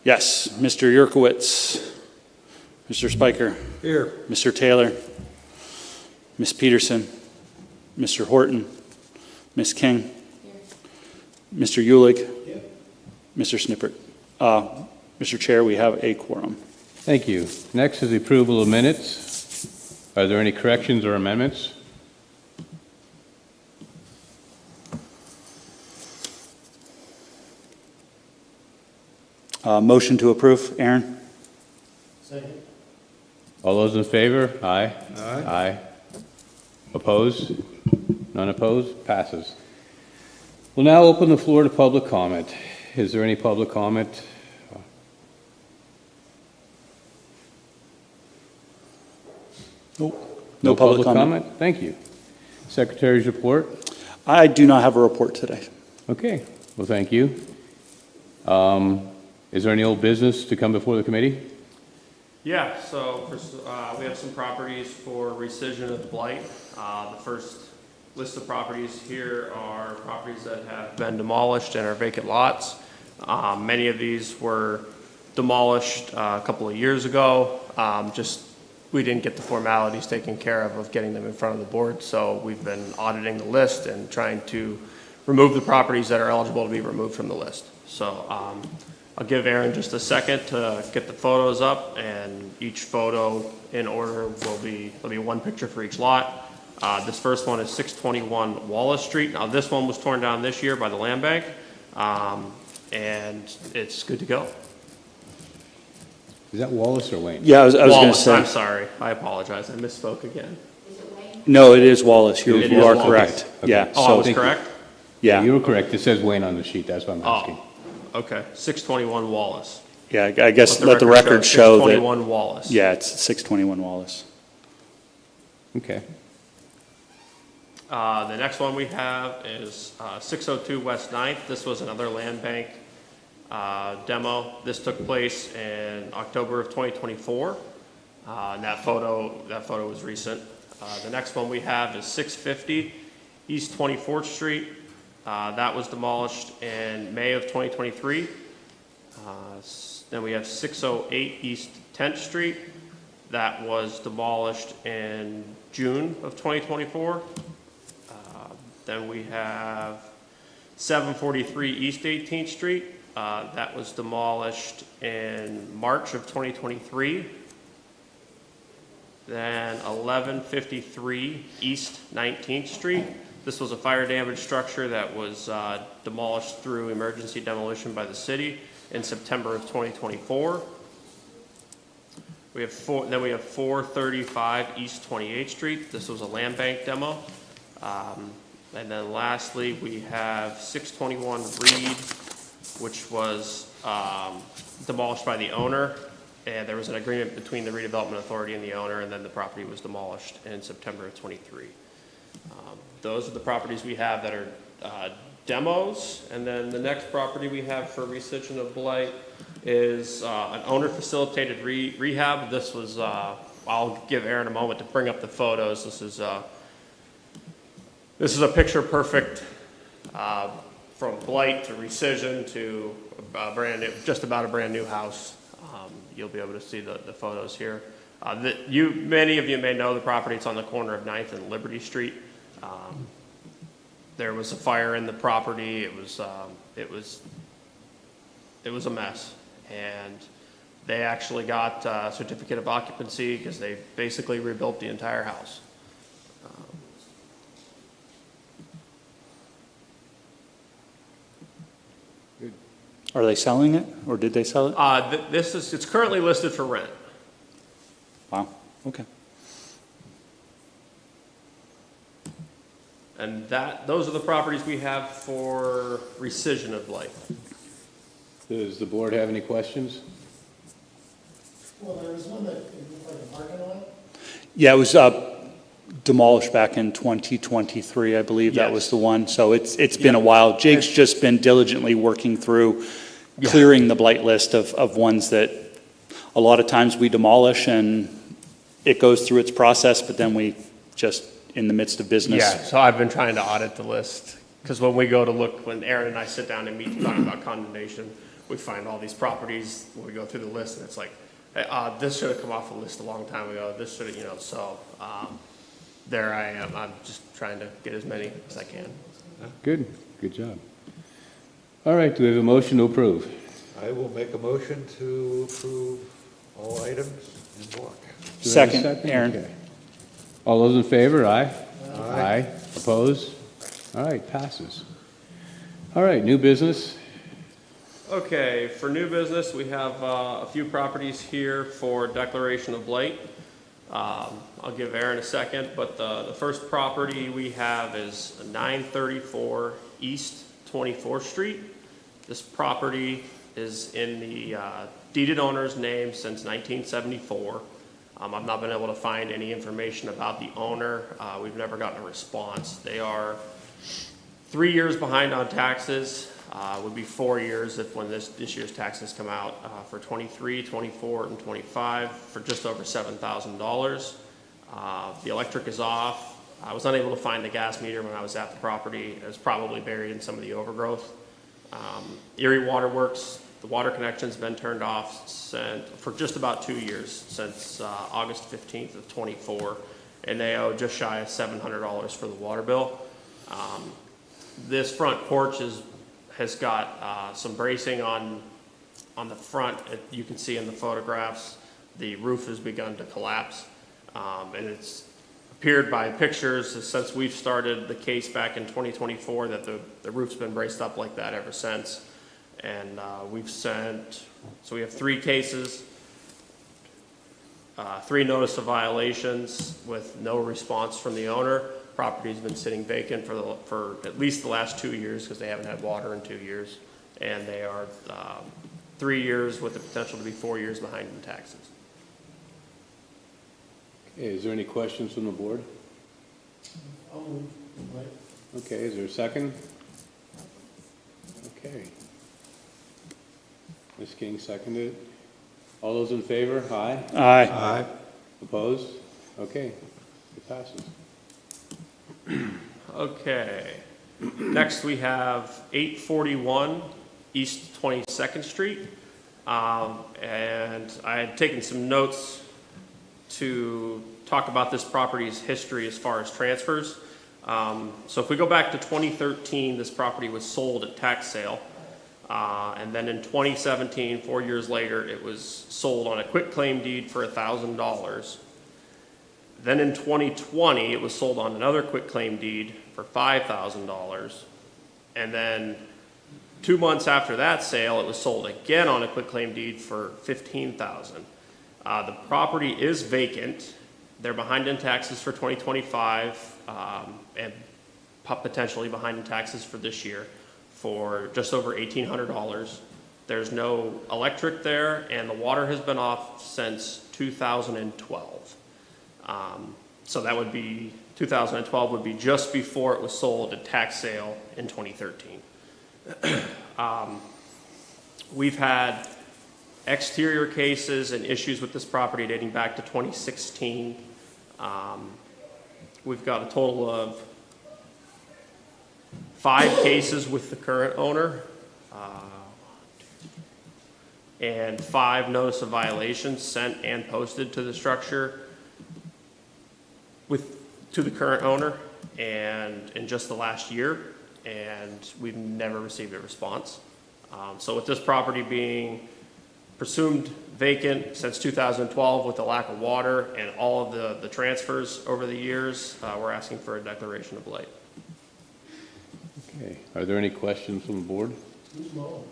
Yes. Mr. Yurkowitz. Mr. Spiker. Here. Mr. Taylor. Ms. Peterson. Mr. Horton. Ms. King. Here. Mr. Ulig. Here. Mr. Snippert. Mr. Chair, we have a quorum. Thank you. Next is the approval of minutes. Are there any corrections or amendments? Motion to approve. Aaron? Second. All those in favor? Aye. Aye. Aye. Opposed? None opposed? Passes. We'll now open the floor to public comment. Is there any public comment? No public comment. Thank you. Secretary's report. I do not have a report today. Okay. Well, thank you. Is there any old business to come before the committee? Yeah, so we have some properties for rescission of blight. The first list of properties here are properties that have been demolished and are vacant lots. Many of these were demolished a couple of years ago. We didn't get the formalities taken care of getting them in front of the board, so we've been auditing the list and trying to remove the properties that are eligible to be removed from the list. So I'll give Aaron just a second to get the photos up, and each photo in order there'll be one picture for each lot. This first one is 621 Wallace Street. Now this one was torn down this year by the land bank, and it's good to go. Is that Wallace or Wayne? Yeah, I was going to Wallace, say. I'm sorry, I apologize, I misspoke again. Is it Wayne? No, it is Wallace. You It you is are Wallace. correct. Okay. Yeah. Oh, I So was correct? yeah. You were correct. It says Wayne on the sheet. That's what I'm asking. Oh, okay, 621 Wallace. Yeah. I guess let the record show that. 621 Wallace. Yeah, it's 621 Wallace. Okay. The next one we have is 602 West 9th. This was another land bank demo. This took place in October of 2024. And that photo was recent. The next one we have is 650 East 24th Street. That was demolished in May of 2023. Then we have 608 East 10th Street. That was demolished in June of 2024. Then we have 743 East 18th Street. That was demolished in March of 2023. Then 1153 East 19th Street. This was a fire damaged structure that was demolished through emergency demolition by the city in September of 2024. Then we have 435 East 28th Street. This was a land bank demo. And then lastly, we have 621 Reed, which was demolished by the owner. And there was an agreement between the redevelopment authority and the owner, and then the property was demolished in September of 23. Those are the properties we have that are demos. And then the next property we have for rescission of blight is an owner facilitated rehab. This was, I'll give Aaron a moment to bring up the photos. This is a picture perfect from blight to rescission to just about a brand new house. You'll be able to see the photos here. Many of you may know the property. It's on the corner of 9th and Liberty Street. There was a fire in the property. It was a mess, and they actually got a certificate of occupancy because they basically rebuilt the entire house. Are they selling it, or did they sell it? It's currently listed for rent. Wow. Okay. And those are the properties we have for rescission of blight. Does the board have any questions? Well, there was one that looked like a parking lot. Yeah, it was demolished back in 2023, I believe. That was Yes. the one. So it's been a while. Jake's just been diligently working through clearing the blight list of ones that a lot of times we demolish and it goes through its process, but then we just in the midst of business. Yeah, so I've been trying to audit the list, because when we go to look, when Aaron and I sit down and meet to talk about condemnation, we find all these properties when we go through the list, and it's like, hey, this should have come off the list a long time ago. This should have, you know, so there I am. I'm just trying to get as many as I can. Good, good job. All right, do we have a motion to approve? I will make a motion to approve all items in block. Do we have a Second, Aaron. Okay. All those in favor, aye? Aye. Opposed? All right, passes. All right, new business? Okay, for new business, we have a few properties here for declaration of blight. I'll give Aaron a second, but the first property we have is 934 East 24th Street. This property is in the deeded owner's name since 1974. I've not been able to find any information about the owner. We've never gotten a response. They are 3 years behind on taxes. Would be 4 years if when this year's taxes come out for 23, 24, and 25 for just over $7,000. The electric is off. I was unable to find the gas meter when I was at the property. It was probably buried in some of the overgrowth. Erie Waterworks, the water connection's been turned off for just about 2 years, since August 15th of 24, and they owe just shy of $700 for the water bill. This front porch has got some bracing on the front. You can see in the photographs, the roof has begun to collapse, and it's appeared by pictures since we've started the case back in 2024 that the roof's been braced up like that ever since. And so we have 3 cases, 3 notice of violations with no response from the owner. Property's been sitting vacant for at least the last 2 years because they haven't had water in 2 years. And they are 3 years with the potential to be 4 years behind in taxes. Okay, is there any questions from the board? I'll move, right? Okay, is there a second? Okay. Ms. King seconded. All those in favor? Aye. Aye. Aye. Opposed? Okay, it passes. Okay. Next, we have 841 East 22nd Street. And I had taken some notes to talk about this property's history as far as transfers. So if we go back to 2013, this property was sold at tax sale. And then in 2017, 4 years later, it was sold on a quitclaim deed for $1,000. Then in 2020, it was sold on another quitclaim deed for $5,000. And then 2 months after that sale, it was sold again on a quitclaim deed for $15,000. The property is vacant. They're behind in taxes for 2025 and potentially behind in taxes for this year for just over $1,800. There's no electric there, and the water has been off since 2012. So that would be, 2012 would be just before it was sold at tax sale in 2013. We've had exterior cases and issues with this property dating back to 2016. We've got a total of 5 cases with the current owner, and 5 notice of violations sent and posted to the structure to the current owner, and in just the last year, and we've never received a response. So with this property being presumed vacant since 2012 with the lack of water and all of the transfers over the years, we're asking for a declaration of blight. Okay, are there any questions from the board? Who's mowing?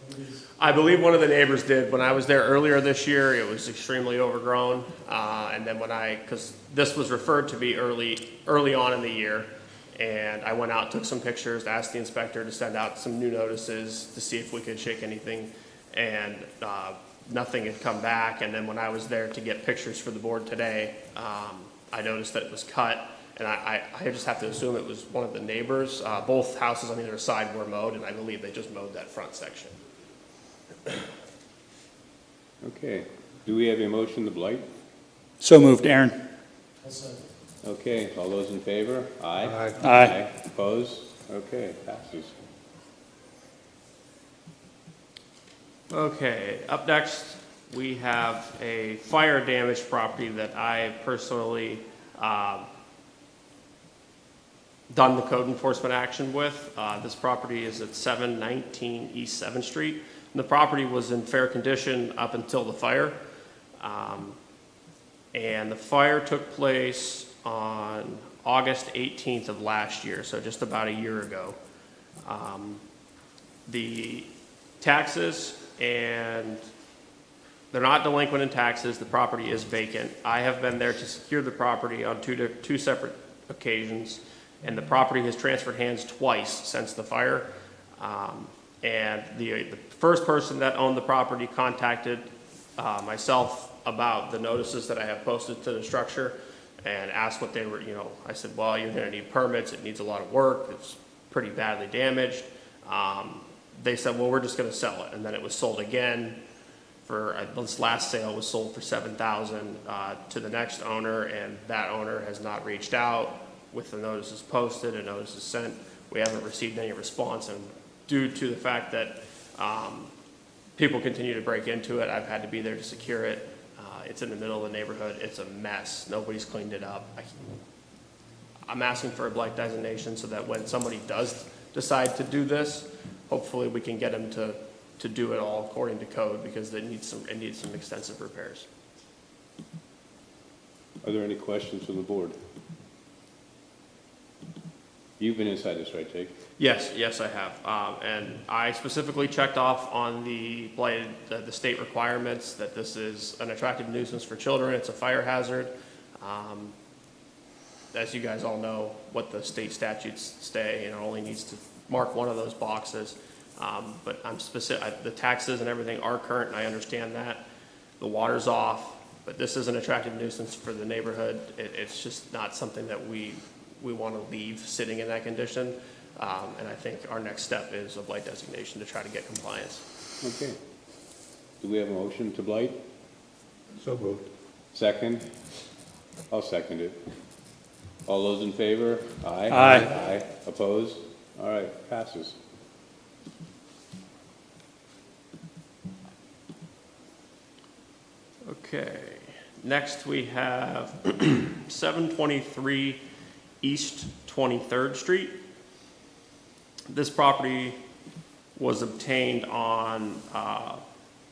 Nobody's- I believe one of the neighbors did. When I was there earlier this year, it was extremely overgrown. And then because this was referred to be early on in the year, and I went out, took some pictures, asked the inspector to send out some new notices to see if we could shake anything, and nothing had come back. And then when I was there to get pictures for the board today, I noticed that it was cut, and I just have to assume it was one of the neighbors. Both houses on either side were mowed, and I believe they just mowed that front section. Okay, do we have a motion to blight? So moved, Aaron. I'll second. Okay, all those in favor? Aye. Aye. Aye. Opposed? Okay, passes. Okay, up next, we have a fire damaged property that I personally done the code enforcement action with. This property is at 719 East 7th Street. And the property was in fair condition up until the fire. And the fire took place on August 18th of last year, so just about a year ago. The taxes, and they're not delinquent in taxes, the property is vacant. I have been there to secure the property on two separate occasions, and the property has transferred hands twice since the fire. And the first person that owned the property contacted myself about the notices that I have posted to the structure and asked what they were, I said, well, you're gonna need permits, it needs a lot of work, it's pretty badly damaged. They said, well, we're just gonna sell it, and then it was sold again for, this last sale was sold for $7,000 to the next owner, and that owner has not reached out with the notices posted and notices sent. We haven't received any response, and due to the fact that people continue to break into it, I've had to be there to secure it. It's in the middle of the neighborhood. It's a mess. Nobody's cleaned it up. I'm asking for a blight designation so that when somebody does decide to do this, hopefully we can get them to do it all according to code, because it needs some extensive repairs. Are there any questions from the board? You've been inside this, right, Jake? Yes, I have. And I specifically checked off on the blighted, the state requirements that this is an attractive nuisance for children. It's a fire hazard. As you guys all know, what the state statutes say, it only needs to mark one of those boxes. But I'm specific, the taxes and everything are current, and I understand that. The water's off, but this is an attractive nuisance for the neighborhood. It's just not something that we want to leave sitting in that condition. And I think our next step is a blight designation to try to get compliance. Okay. Do we have a motion to blight? So moved. Second? I'll second it. All those in favor? Aye. Aye. Aye. Opposed? All right, passes. Okay, next we have 723 East 23rd Street. This property was obtained on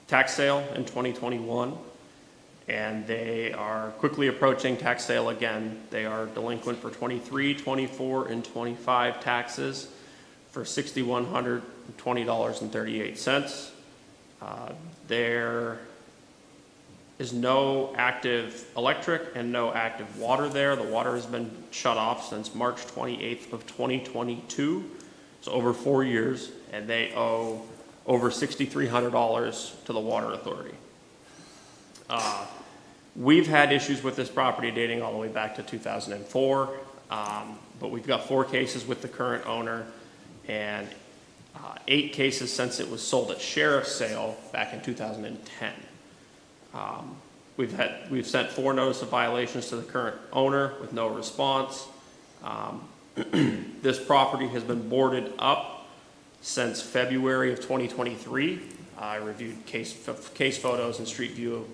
tax sale in 2021, and they are quickly approaching tax sale again. They are delinquent for 23, 24, and 25 taxes for $6,120.38. There is no active electric and no active water there. The water has been shut off since March 28th of 2022, so over 4 years, and they owe over $6,300 to the water authority. We've had issues with this property dating all the way back to 2004, but we've got 4 cases with the current owner and 8 cases since it was sold at sheriff's sale back in 2010. We've sent 4 notice of violations to the current owner with no response. This property has been boarded up since February of 2023. I reviewed case photos and street view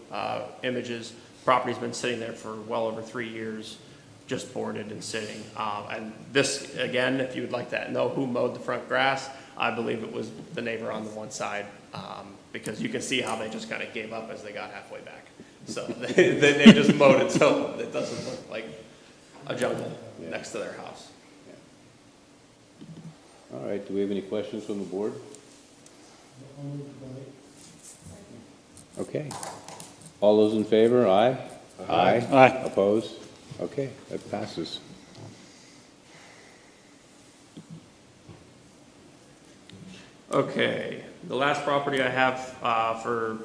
images. Property's been sitting there for well over 3 years, just boarded and sitting. And this, again, if you would like to know who mowed the front grass, I believe it was the neighbor on the one side, because you can see how they just kind of gave up as they got halfway back. So they just mowed it so it doesn't look like a jungle next to their house. All right, do we have any questions from the board? I'll move the blight. Okay. All those in favor, aye? Aye. Aye. Opposed? Okay, that passes. Okay, the last property I have for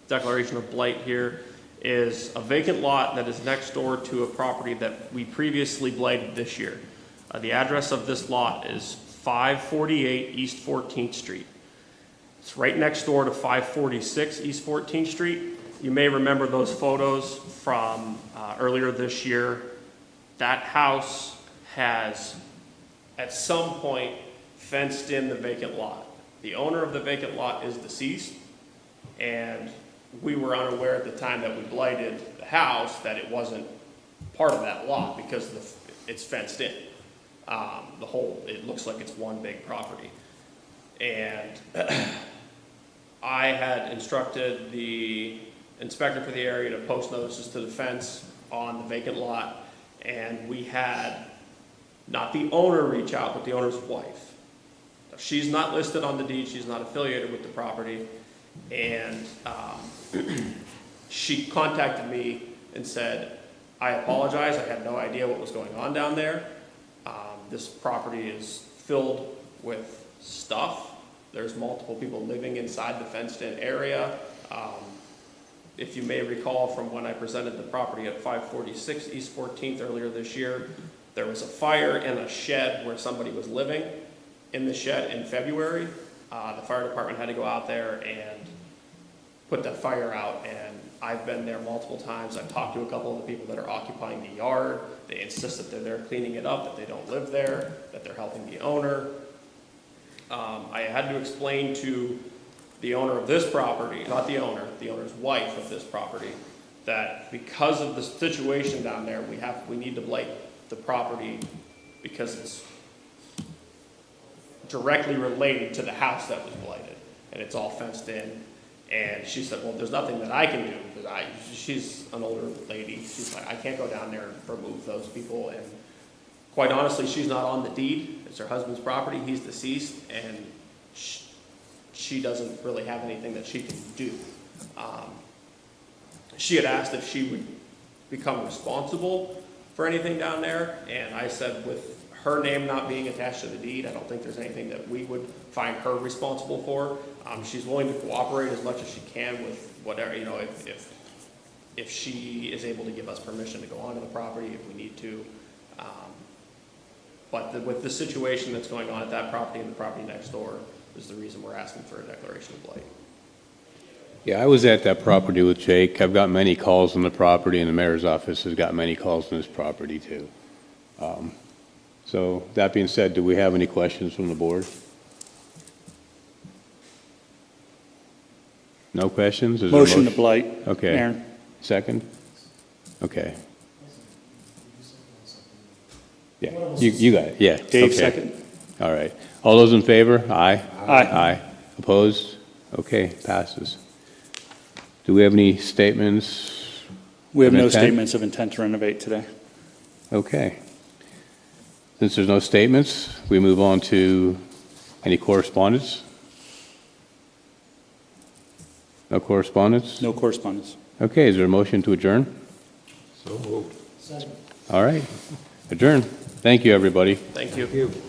declaration of blight here is a vacant lot that is next door to a property that we previously blighted this year. The address of this lot is 548 East 14th Street. It's right next door to 546 East 14th Street. You may remember those photos from earlier this year. That house has, at some point, fenced in the vacant lot. The owner of the vacant lot is deceased, And we were unaware at the time that we blighted the house that it wasn't part of that lot because it's fenced in. It looks like it's one big property. And I had instructed the inspector for the area to post notices to the fence on the vacant lot, and we had not the owner reach out, but the owner's wife. Now, she's not listed on the deed, she's not affiliated with the property, and she contacted me and said, I apologize, I had no idea what was going on down there. This property is filled with stuff. There's multiple people living inside the fenced-in area. If you may recall from when I presented the property at 546 East 14th earlier this year, there was a fire in a shed where somebody was living in the shed in February. The fire department had to go out there and put that fire out, and I've been there multiple times. I've talked to a couple of the people that are occupying the yard. They insist that they're there cleaning it up, that they don't live there, that they're helping the owner. I had to explain to the owner of this property, not the owner's wife of this property, that because of the situation down there, we need to blight the property because it's directly related to the house that was blighted, and it's all fenced in. And she said, well, there's nothing that I can do, because she's an older lady. She's like, I can't go down there and remove those people. And quite honestly, she's not on the deed. It's her husband's property. He's deceased, and she doesn't really have anything that she can do. She had asked if she would become responsible for anything down there, and I said with her name not being attached to the deed, I don't think there's anything that we would find her responsible for. She's willing to cooperate as much as she can with whatever, if she is able to give us permission to go onto the property if we need to. But with the situation that's going on at that property and the property next door is the reason we're asking for a declaration of blight. Yeah, I was at that property with Jake. I've got many calls on the property, and the mayor's office has got many calls on this property too. So that being said, do we have any questions from the board? No questions? Is there a Motion to blight. Okay. Aaron. Second? Okay. Yeah, you got it, yeah. Dave, okay. second. All right. All those in favor? Aye. Aye. Aye. Opposed? Okay, passes. Do we have any statements? We have Of no intent? statements of intent to renovate today. Okay. Since there's no statements, we move on to any correspondence? No correspondence? No correspondence. Okay, is there a motion to adjourn? So moved. Second. All right, adjourn. Thank you, everybody. Thank you. Thank you.